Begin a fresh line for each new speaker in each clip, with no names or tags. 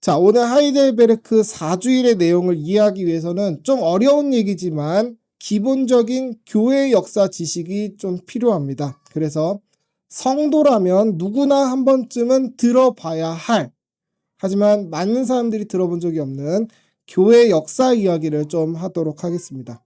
자, 오늘 하이델베르크 4주일의 내용을 이해하기 위해서는 좀 어려운 얘기지만 기본적인 교회 역사 지식이 좀 필요합니다. 그래서 성도라면 누구나 한 번쯤은 들어봐야 할, 하지만 많은 사람들이 들어본 적이 없는 교회 역사 이야기를 좀 하도록 하겠습니다.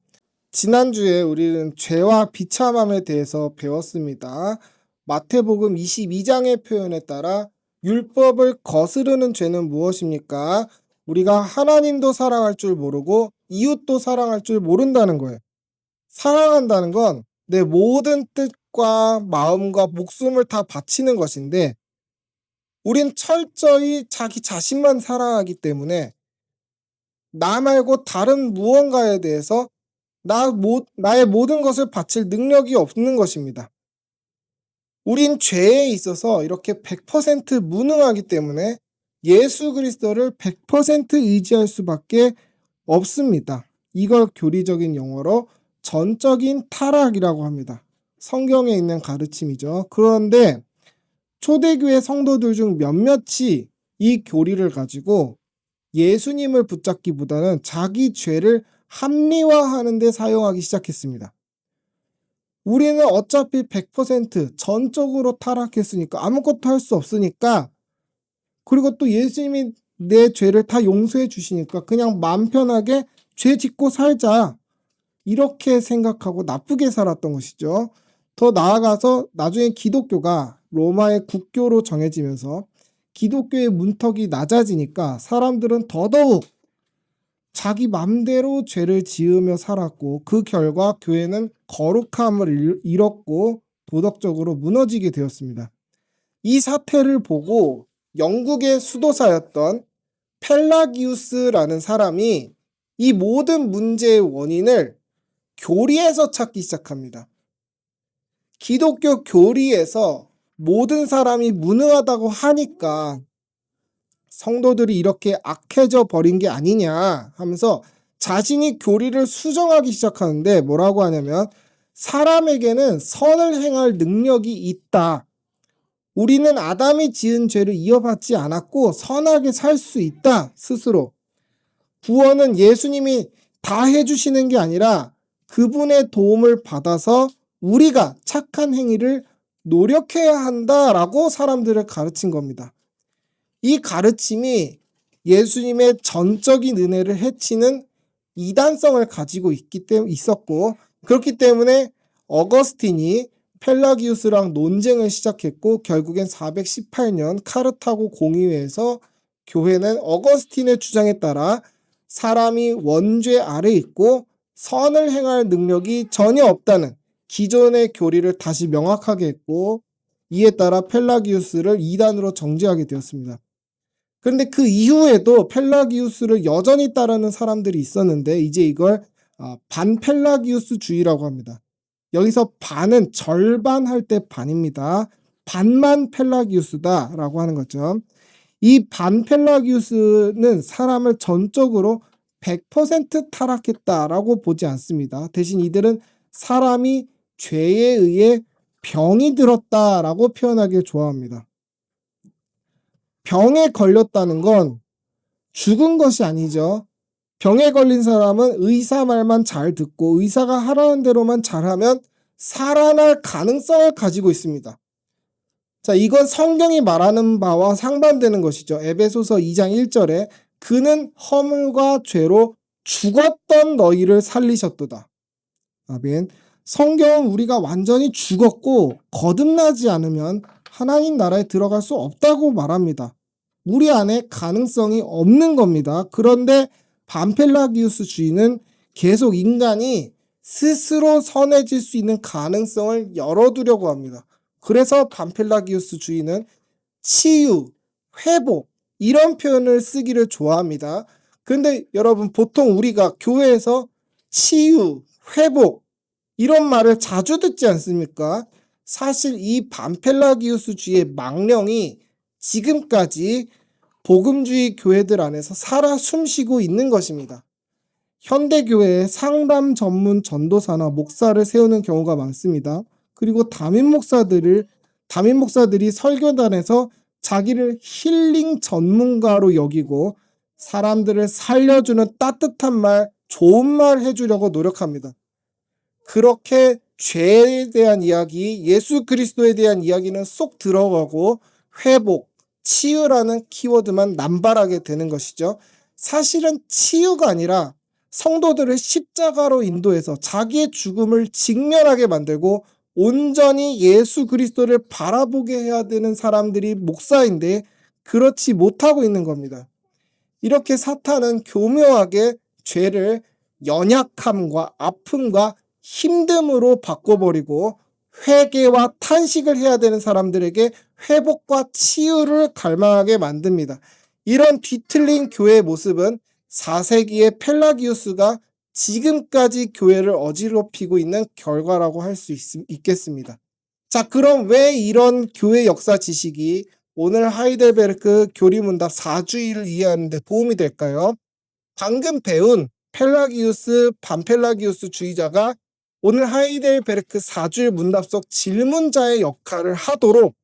지난주에 우리는 죄와 비참함에 대해서 배웠습니다. 마태복음 22장의 표현에 따라 율법을 거스르는 죄는 무엇입니까? 우리가 하나님도 사랑할 줄 모르고 이웃도 사랑할 줄 모른다는 거예요. 사랑한다는 건 내 모든 뜻과 마음과 목숨을 다 바치는 것인데, 우린 철저히 자기 자신만 사랑하기 때문에 나 말고 다른 무언가에 대해서 나의 모든 것을 바칠 능력이 없는 것입니다. 우린 죄에 있어서 이렇게 100% 무능하기 때문에 예수 그리스도를 100% 의지할 수밖에 없습니다. 이걸 교리적인 용어로 전적인 타락이라고 합니다. 성경에 있는 가르침이죠. 그런데 초대교회 성도들 중 몇몇이 이 교리를 가지고 예수님을 붙잡기보다는 자기 죄를 합리화하는 데 사용하기 시작했습니다. 우리는 어차피 100% 전적으로 타락했으니까 아무것도 할 수 없으니까, 그리고 또 예수님이 내 죄를 다 용서해 주시니까 그냥 마음 편하게 죄 짓고 살자, 이렇게 생각하고 나쁘게 살았던 것이죠. 더 나아가서 나중에 기독교가 로마의 국교로 정해지면서 기독교의 문턱이 낮아지니까 사람들은 더더욱 자기 맘대로 죄를 지으며 살았고, 그 결과 교회는 거룩함을 잃었고 도덕적으로 무너지게 되었습니다. 이 사태를 보고 영국의 수도사였던 펠라기우스라는 사람이 이 모든 문제의 원인을 교리에서 찾기 시작합니다. 기독교 교리에서 모든 사람이 무능하다고 하니까 성도들이 이렇게 악해져 버린 게 아니냐 하면서 자신이 교리를 수정하기 시작하는데, 뭐라고 하냐면 사람에게는 선을 행할 능력이 있다. 우리는 아담이 지은 죄를 이어받지 않았고 선하게 살 수 있다. 스스로. 구원은 예수님이 다 해주시는 게 아니라 그분의 도움을 받아서 우리가 착한 행위를 노력해야 한다라고 사람들을 가르친 겁니다. 이 가르침이 예수님의 전적인 은혜를 해치는 이단성을 가지고 있었고, 그렇기 때문에 어거스틴이 펠라기우스랑 논쟁을 시작했고, 결국엔 418년 카르타고 공의회에서 교회는 어거스틴의 주장에 따라 사람이 원죄 아래 있고 선을 행할 능력이 전혀 없다는 기존의 교리를 다시 명확하게 했고, 이에 따라 펠라기우스를 이단으로 정죄하게 되었습니다. 그런데 그 이후에도 펠라기우스를 여전히 따르는 사람들이 있었는데, 이제 이걸 반펠라기우스주의라고 합니다. 여기서 반은 절반 할 때 반입니다. 반만 펠라기우스다라고 하는 거죠. 이 반펠라기우스는 사람을 전적으로 100% 타락했다라고 보지 않습니다. 대신 이들은 사람이 죄에 의해 병이 들었다라고 표현하길 좋아합니다. 병에 걸렸다는 건 죽은 것이 아니죠. 병에 걸린 사람은 의사 말만 잘 듣고 의사가 하라는 대로만 잘하면 살아날 가능성을 가지고 있습니다. 자, 이건 성경이 말하는 바와 상반되는 것이죠. 에베소서 2장 1절에 그는 허물과 죄로 죽었던 너희를 살리셨도다. 아멘. 성경은 우리가 완전히 죽었고 거듭나지 않으면 하나님 나라에 들어갈 수 없다고 말합니다. 우리 안에 가능성이 없는 겁니다. 그런데 반펠라기우스 주의는 계속 인간이 스스로 선해질 수 있는 가능성을 열어두려고 합니다. 그래서 반펠라기우스 주의는 치유, 회복 이런 표현을 쓰기를 좋아합니다. 그런데 여러분, 보통 우리가 교회에서 치유, 회복 이런 말을 자주 듣지 않습니까? 사실 이 반펠라기우스 주의의 망령이 지금까지 복음주의 교회들 안에서 살아 숨쉬고 있는 것입니다. 현대교회에 상담 전문 전도사나 목사를 세우는 경우가 많습니다. 그리고 담임 목사들이 설교단에서 자기를 힐링 전문가로 여기고 사람들을 살려주는 따뜻한 말, 좋은 말 해주려고 노력합니다. 그렇게 죄에 대한 이야기, 예수 그리스도에 대한 이야기는 쏙 들어가고 회복, 치유라는 키워드만 남발하게 되는 것이죠. 사실은 치유가 아니라 성도들을 십자가로 인도해서 자기의 죽음을 직면하게 만들고 온전히 예수 그리스도를 바라보게 해야 되는 사람들이 목사인데 그렇지 못하고 있는 겁니다. 이렇게 사탄은 교묘하게 죄를 연약함과 아픔과 힘듦으로 바꿔버리고 회개와 탄식을 해야 되는 사람들에게 회복과 치유를 갈망하게 만듭니다. 이런 뒤틀린 교회의 모습은 4세기의 펠라기우스가 지금까지 교회를 어지럽히고 있는 결과라고 할 수 있겠습니다. 자, 그럼 왜 이런 교회 역사 지식이 오늘 하이델베르크 교리문답 4주일을 이해하는 데 도움이 될까요? 방금 배운 펠라기우스, 반펠라기우스 주의자가 오늘 하이델베르크 4주일 문답 속 질문자의 역할을 하도록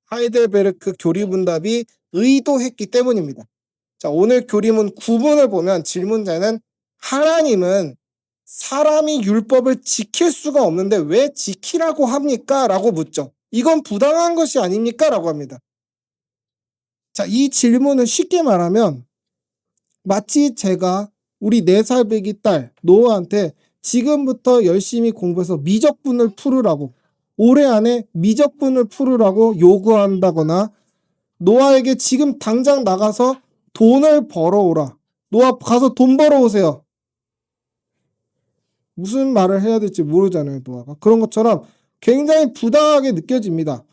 하이델베르크 교리문답이 의도했기 때문입니다. 자, 오늘 교리문 9문을 보면 질문자는 하나님은 사람이 율법을 지킬 수가 없는데 왜 지키라고 합니까? 라고 묻죠. 이건 부당한 것이 아닙니까? 라고 합니다. 자, 이 질문은 쉽게 말하면 마치 제가 우리 4살 배기 딸 노아한테 지금부터 열심히 공부해서 미적분을 풀으라고, 올해 안에 미적분을 풀으라고 요구한다거나 노아에게 지금 당장 나가서 돈을 벌어오라. 노아 가서 돈 벌어오세요. 무슨 말을 해야 될지 모르잖아요, 노아가. 그런 것처럼 굉장히 부당하게 느껴집니다.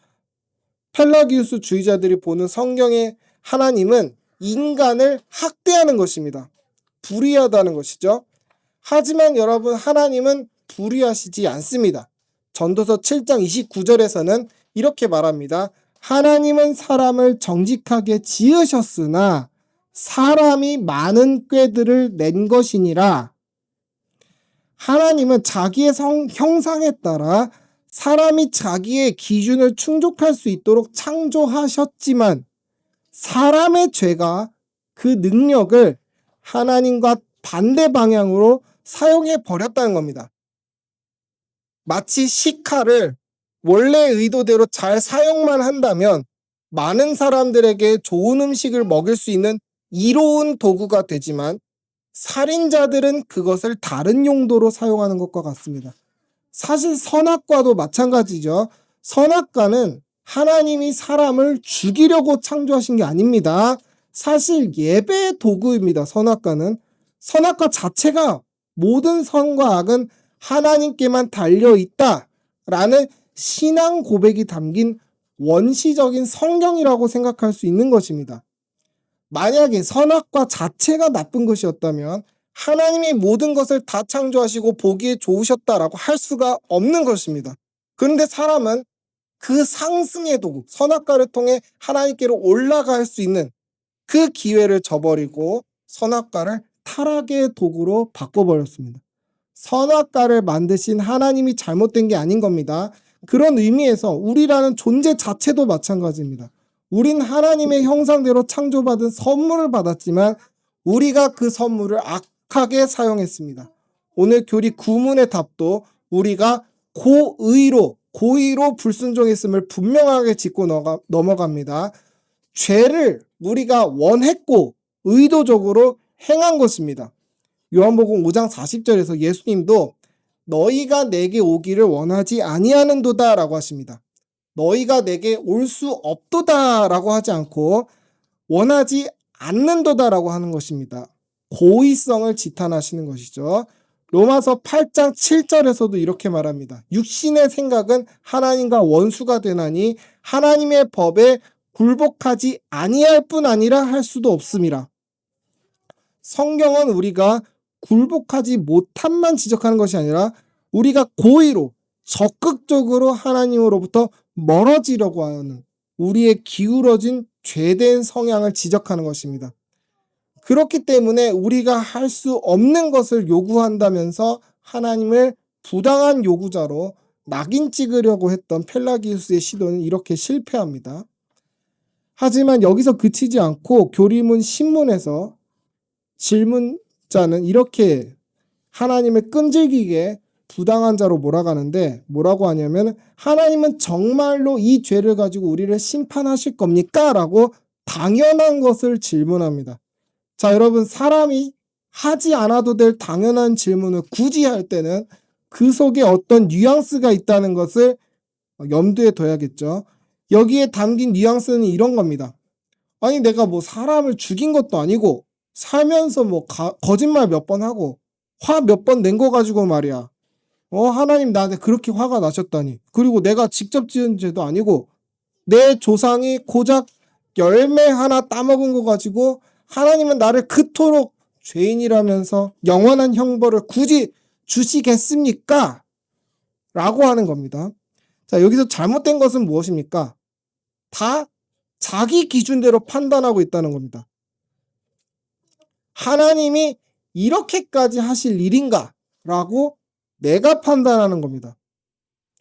펠라기우스 주의자들이 보는 성경의 하나님은 인간을 학대하는 것입니다. 불의하다는 것이죠. 하지만 여러분, 하나님은 불의하시지 않습니다. 전도서 7장 29절에서는 이렇게 말합니다. 하나님은 사람을 정직하게 지으셨으나 사람이 많은 꾀들을 낸 것이니라. 하나님은 자기의 형상에 따라 사람이 자기의 기준을 충족할 수 있도록 창조하셨지만 사람의 죄가 그 능력을 하나님과 반대 방향으로 사용해 버렸다는 겁니다. 마치 식칼을 원래 의도대로 잘 사용만 한다면 많은 사람들에게 좋은 음식을 먹일 수 있는 이로운 도구가 되지만 살인자들은 그것을 다른 용도로 사용하는 것과 같습니다. 사실 선악과도 마찬가지죠. 선악과는 하나님이 사람을 죽이려고 창조하신 게 아닙니다. 사실 예배의 도구입니다. 선악과는. 선악과 자체가 모든 선과 악은 하나님께만 달려있다라는 신앙 고백이 담긴 원시적인 성경이라고 생각할 수 있는 것입니다. 만약에 선악과 자체가 나쁜 것이었다면 하나님이 모든 것을 다 창조하시고 보기에 좋으셨다라고 할 수가 없는 것입니다. 그런데 사람은 그 상승의 도구, 선악과를 통해 하나님께로 올라갈 수 있는 그 기회를 저버리고 선악과를 타락의 도구로 바꿔버렸습니다. 선악과를 만드신 하나님이 잘못된 게 아닌 겁니다. 그런 의미에서 우리라는 존재 자체도 마찬가지입니다. 우린 하나님의 형상대로 창조받은 선물을 받았지만 우리가 그 선물을 악하게 사용했습니다. 오늘 교리 9문의 답도 우리가 고의로 불순종했음을 분명하게 짚고 넘어갑니다. 죄를 우리가 원했고 의도적으로 행한 것입니다. 요한복음 5장 40절에서 예수님도 너희가 내게 오기를 원하지 아니하는도다 라고 하십니다. 너희가 내게 올 수 없도다 라고 하지 않고 원하지 않는도다 라고 하는 것입니다. 고의성을 지탄하시는 것이죠. 로마서 8장 7절에서도 이렇게 말합니다. 육신의 생각은 하나님과 원수가 되나니 하나님의 법에 굴복하지 아니할 뿐 아니라 할 수도 없음이라. 성경은 우리가 굴복하지 못함만 지적하는 것이 아니라 우리가 고의로 적극적으로 하나님으로부터 멀어지려고 하는 우리의 기울어진 죄된 성향을 지적하는 것입니다. 그렇기 때문에 우리가 할 수 없는 것을 요구한다면서 하나님을 부당한 요구자로 낙인 찍으려고 했던 펠라기우스의 시도는 이렇게 실패합니다. 하지만 여기서 그치지 않고 교리문 신문에서 질문자는 이렇게 하나님을 끈질기게 부당한 자로 몰아가는데 뭐라고 하냐면 하나님은 정말로 이 죄를 가지고 우리를 심판하실 겁니까? 라고 당연한 것을 질문합니다. 자, 여러분, 사람이 하지 않아도 될 당연한 질문을 굳이 할 때는 그 속에 어떤 뉘앙스가 있다는 것을 염두에 둬야겠죠. 여기에 담긴 뉘앙스는 이런 겁니다. 아니, 내가 뭐 사람을 죽인 것도 아니고 살면서 뭐 거짓말 몇 번 하고 화 몇 번 낸 거 가지고 말이야. 하나님 나한테 그렇게 화가 나셨다니. 그리고 내가 직접 지은 죄도 아니고 내 조상이 고작 열매 하나 따먹은 거 가지고 하나님은 나를 그토록 죄인이라면서 영원한 형벌을 굳이 주시겠습니까? 라고 하는 겁니다. 자, 여기서 잘못된 것은 무엇입니까? 다 자기 기준대로 판단하고 있다는 겁니다. 하나님이 이렇게까지 하실 일인가? 라고 내가 판단하는 겁니다.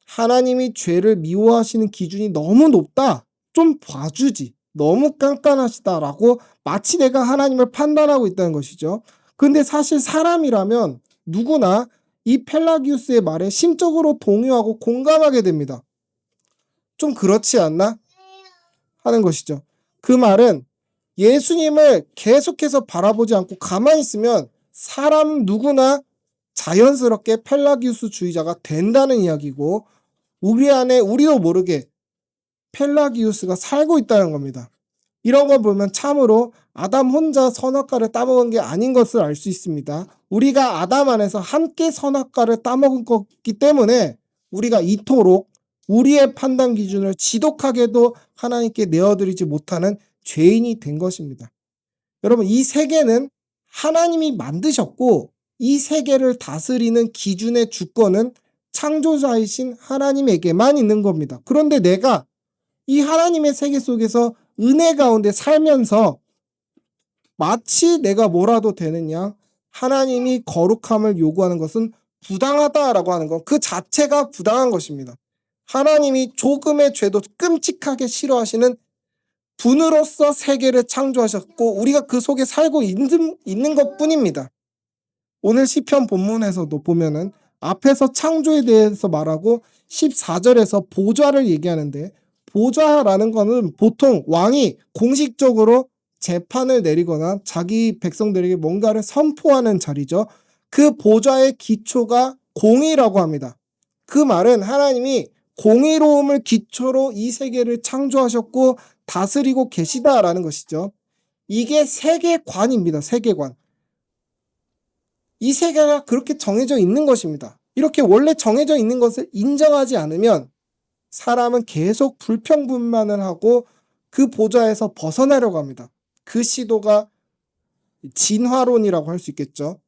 하나님이 죄를 미워하시는 기준이 너무 높다. 좀 봐주지. 너무 깐깐하시다라고 마치 내가 하나님을 판단하고 있다는 것이죠. 근데 사실 사람이라면 누구나 이 펠라기우스의 말에 심적으로 동요하고 공감하게 됩니다. 좀 그렇지 않나? 하는 것이죠. 그 말은 예수님을 계속해서 바라보지 않고 가만히 있으면 사람 누구나 자연스럽게 펠라기우스 주의자가 된다는 이야기고 우리 안에 우리도 모르게 펠라기우스가 살고 있다는 겁니다. 이런 거 보면 참으로 아담 혼자 선악과를 따먹은 게 아닌 것을 알 수 있습니다. 우리가 아담 안에서 함께 선악과를 따먹은 거기 때문에 우리가 이토록 우리의 판단 기준을 지독하게도 하나님께 내어드리지 못하는 죄인이 된 것입니다. 여러분, 이 세계는 하나님이 만드셨고 이 세계를 다스리는 기준의 주권은 창조자이신 하나님에게만 있는 겁니다. 그런데 내가 이 하나님의 세계 속에서 은혜 가운데 살면서 마치 내가 뭐라도 되는 양 하나님이 거룩함을 요구하는 것은 부당하다라고 하는 것, 그 자체가 부당한 것입니다. 하나님이 조금의 죄도 끔찍하게 싫어하시는 분으로서 세계를 창조하셨고 우리가 그 속에 살고 있는 것뿐입니다. 오늘 시편 본문에서도 보면은 앞에서 창조에 대해서 말하고 14절에서 보좌를 얘기하는데 보좌라는 거는 보통 왕이 공식적으로 재판을 내리거나 자기 백성들에게 뭔가를 선포하는 자리죠. 그 보좌의 기초가 공의라고 합니다. 그 말은 하나님이 공의로움을 기초로 이 세계를 창조하셨고 다스리고 계시다라는 것이죠. 이게 세계관입니다. 세계관. 이 세계가 그렇게 정해져 있는 것입니다. 이렇게 원래 정해져 있는 것을 인정하지 않으면 사람은 계속 불평불만을 하고 그 보좌에서 벗어나려고 합니다. 그 시도가 진화론이라고 할 수 있겠죠.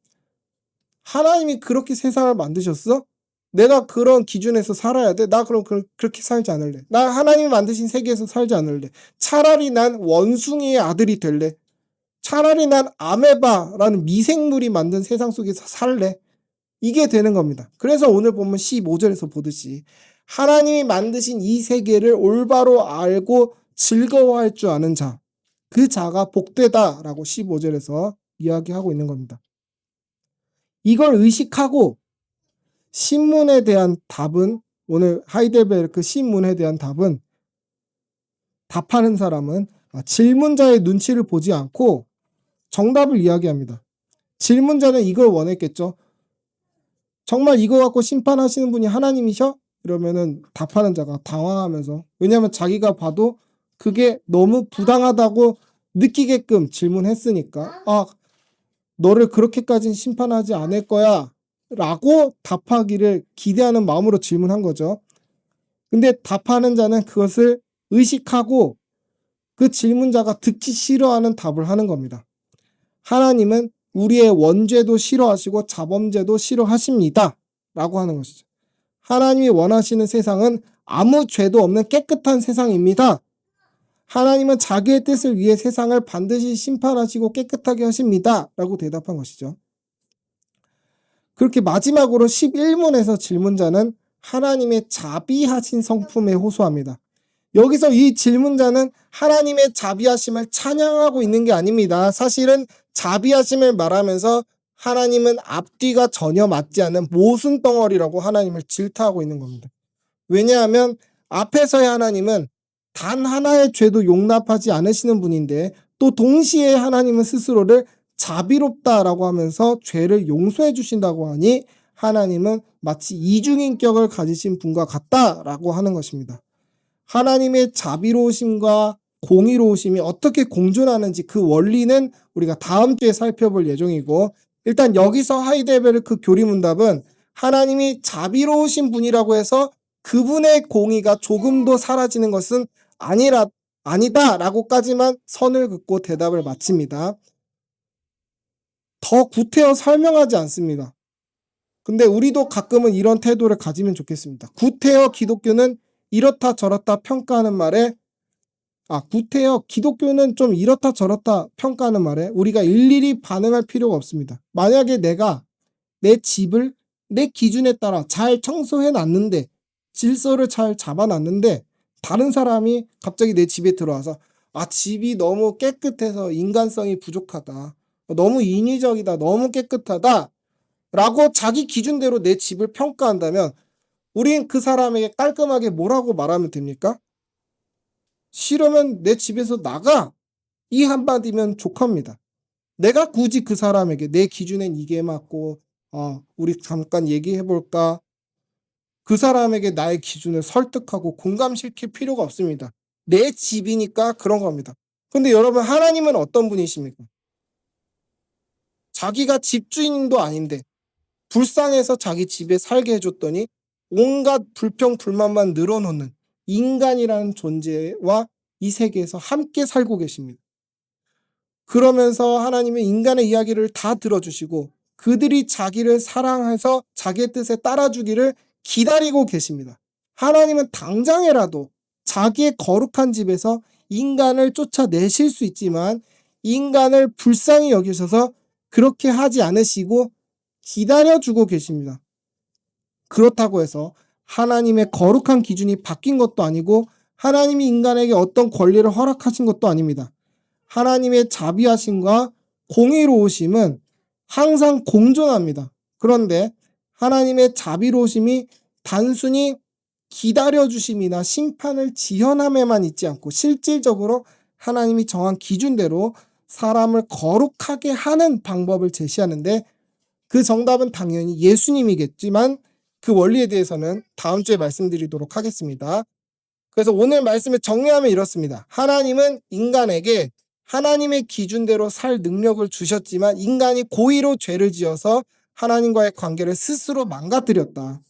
하나님이 그렇게 세상을 만드셨어? 내가 그런 기준에서 살아야 돼? 나 그럼 그렇게 살지 않을래. 나 하나님이 만드신 세계에서 살지 않을래. 차라리 난 원숭이의 아들이 될래. 차라리 난 아메바라는 미생물이 만든 세상 속에서 살래. 이게 되는 겁니다. 그래서 오늘 보면 15절에서 보듯이 하나님이 만드신 이 세계를 올바로 알고 즐거워할 줄 아는 자, 그 자가 복되다라고 15절에서 이야기하고 있는 겁니다. 이걸 의식하고 신문에 대한 답은, 오늘 하이델베르크 신문에 대한 답은, 답하는 사람은 질문자의 눈치를 보지 않고 정답을 이야기합니다. 질문자는 이걸 원했겠죠. 정말 이거 갖고 심판하시는 분이 하나님이셔? 이러면은 답하는 자가 당황하면서, 왜냐하면 자기가 봐도 그게 너무 부당하다고 느끼게끔 질문했으니까, 너를 그렇게까지는 심판하지 않을 거야 라고 답하기를 기대하는 마음으로 질문한 거죠. 근데 답하는 자는 그것을 의식하고 그 질문자가 듣기 싫어하는 답을 하는 겁니다. 하나님은 우리의 원죄도 싫어하시고 자범죄도 싫어하십니다 라고 하는 것이죠. 하나님이 원하시는 세상은 아무 죄도 없는 깨끗한 세상입니다. 하나님은 자기의 뜻을 위해 세상을 반드시 심판하시고 깨끗하게 하십니다 라고 대답한 것이죠. 그렇게 마지막으로 11문에서 질문자는 하나님의 자비하신 성품에 호소합니다. 여기서 이 질문자는 하나님의 자비하심을 찬양하고 있는 게 아닙니다. 사실은 자비하심을 말하면서 하나님은 앞뒤가 전혀 맞지 않는 모순덩어리라고 하나님을 질타하고 있는 겁니다. 왜냐하면 앞에서의 하나님은 단 하나의 죄도 용납하지 않으시는 분인데, 또 동시에 하나님은 스스로를 자비롭다라고 하면서 죄를 용서해 주신다고 하니 하나님은 마치 이중인격을 가지신 분과 같다라고 하는 것입니다. 하나님의 자비로우심과 공의로우심이 어떻게 공존하는지 그 원리는 우리가 다음 주에 살펴볼 예정이고, 일단 여기서 하이델베르크 교리문답은 하나님이 자비로우신 분이라고 해서 그분의 공의가 조금도 사라지는 것은 아니다라고까지만 선을 긋고 대답을 마칩니다. 더 구태여 설명하지 않습니다. 근데 우리도 가끔은 이런 태도를 가지면 좋겠습니다. 구태여 기독교는 이렇다 저렇다 평가하는 말에, 구태여 기독교는 좀 이렇다 저렇다 평가하는 말에 우리가 일일이 반응할 필요가 없습니다. 만약에 내가 내 집을 내 기준에 따라 잘 청소해 놨는데, 질서를 잘 잡아놨는데, 다른 사람이 갑자기 내 집에 들어와서 집이 너무 깨끗해서 인간성이 부족하다, 너무 인위적이다, 너무 깨끗하다 라고 자기 기준대로 내 집을 평가한다면 우린 그 사람에게 깔끔하게 뭐라고 말하면 됩니까? 싫으면 내 집에서 나가, 이 한마디면 족합니다. 내가 굳이 그 사람에게 내 기준엔 이게 맞고 우리 잠깐 얘기해볼까, 그 사람에게 나의 기준을 설득하고 공감시킬 필요가 없습니다. 내 집이니까 그런 겁니다. 근데 여러분, 하나님은 어떤 분이십니까? 자기가 집주인도 아닌데 불쌍해서 자기 집에 살게 해줬더니 온갖 불평 불만만 늘어놓는 인간이라는 존재와 이 세계에서 함께 살고 계십니다. 그러면서 하나님은 인간의 이야기를 다 들어주시고 그들이 자기를 사랑해서 자기의 뜻에 따라주기를 기다리고 계십니다. 하나님은 당장에라도 자기의 거룩한 집에서 인간을 쫓아내실 수 있지만 인간을 불쌍히 여기셔서 그렇게 하지 않으시고 기다려주고 계십니다. 그렇다고 해서 하나님의 거룩한 기준이 바뀐 것도 아니고 하나님이 인간에게 어떤 권리를 허락하신 것도 아닙니다. 하나님의 자비하심과 공의로우심은 항상 공존합니다. 그런데 하나님의 자비로우심이 단순히 기다려주심이나 심판을 지연함에만 있지 않고 실질적으로 하나님이 정한 기준대로 사람을 거룩하게 하는 방법을 제시하는데, 그 정답은 당연히 예수님이겠지만 그 원리에 대해서는 다음 주에 말씀드리도록 하겠습니다. 그래서 오늘 말씀을 정리하면 이렇습니다. 하나님은 인간에게 하나님의 기준대로 살 능력을 주셨지만 인간이 고의로 죄를 지어서 하나님과의 관계를 스스로 망가뜨렸다.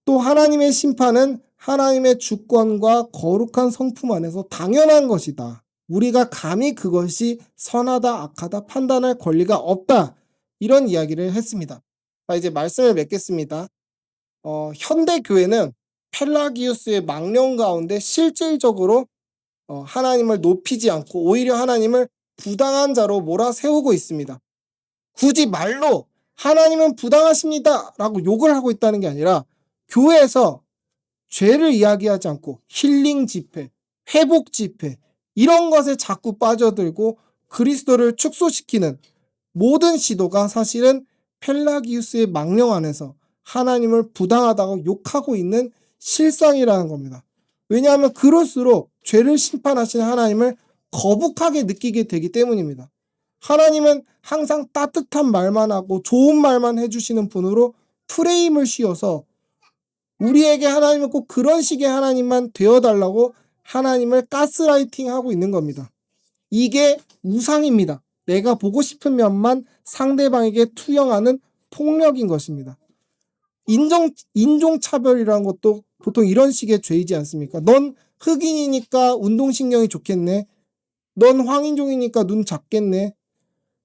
또 하나님의 심판은 하나님의 주권과 거룩한 성품 안에서 당연한 것이다. 우리가 감히 그것이 선하다 악하다 판단할 권리가 없다, 이런 이야기를 했습니다. 이제 말씀을 맺겠습니다. 현대 교회는 펠라기우스의 망령 가운데 실질적으로 하나님을 높이지 않고 오히려 하나님을 부당한 자로 몰아세우고 있습니다. 굳이 말로 하나님은 부당하십니다 라고 욕을 하고 있다는 게 아니라 교회에서 죄를 이야기하지 않고 힐링 집회, 회복 집회, 이런 것에 자꾸 빠져들고 그리스도를 축소시키는 모든 시도가 사실은 펠라기우스의 망령 안에서 하나님을 부당하다고 욕하고 있는 실상이라는 겁니다. 왜냐하면 그럴수록 죄를 심판하시는 하나님을 거북하게 느끼게 되기 때문입니다. 하나님은 항상 따뜻한 말만 하고 좋은 말만 해주시는 분으로 프레임을 씌워서 우리에게 하나님은 꼭 그런 식의 하나님만 되어달라고 하나님을 가스라이팅하고 있는 겁니다. 이게 우상입니다. 내가 보고 싶은 면만 상대방에게 투영하는 폭력인 것입니다. 인종차별이라는 것도 보통 이런 식의 죄이지 않습니까? 넌 흑인이니까 운동신경이 좋겠네. 넌 황인종이니까 눈 작겠네.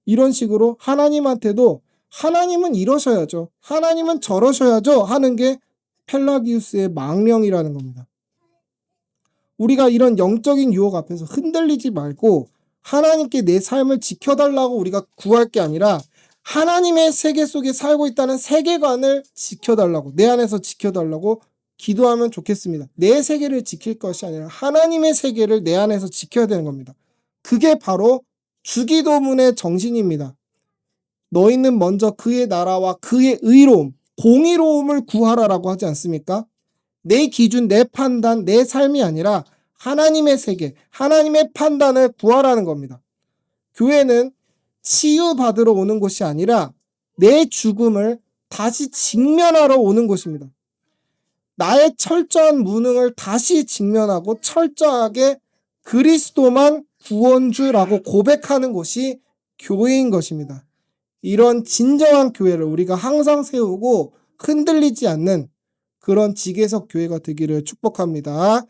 이런 식으로 하나님한테도 하나님은 이러셔야죠, 하나님은 저러셔야죠 하는 게 펠라기우스의 망령이라는 겁니다. 우리가 이런 영적인 유혹 앞에서 흔들리지 말고 하나님께 내 삶을 지켜달라고 우리가 구할 게 아니라 하나님의 세계 속에 살고 있다는 세계관을 지켜달라고, 내 안에서 지켜달라고 기도하면 좋겠습니다. 내 세계를 지킬 것이 아니라 하나님의 세계를 내 안에서 지켜야 되는 겁니다. 그게 바로 주기도문의 정신입니다. 너희는 먼저 그의 나라와 그의 의로움, 공의로움을 구하라라고 하지 않습니까? 내 기준, 내 판단, 내 삶이 아니라 하나님의 세계, 하나님의 판단을 구하라는 겁니다. 교회는 치유받으러 오는 곳이 아니라 내 죽음을 다시 직면하러 오는 곳입니다. 나의 철저한 무능을 다시 직면하고 철저하게 그리스도만 구원주라고 고백하는 곳이 교회인 것입니다. 이런 진정한 교회를 우리가 항상 세우고 흔들리지 않는 그런 지계석 교회가 되기를 축복합니다.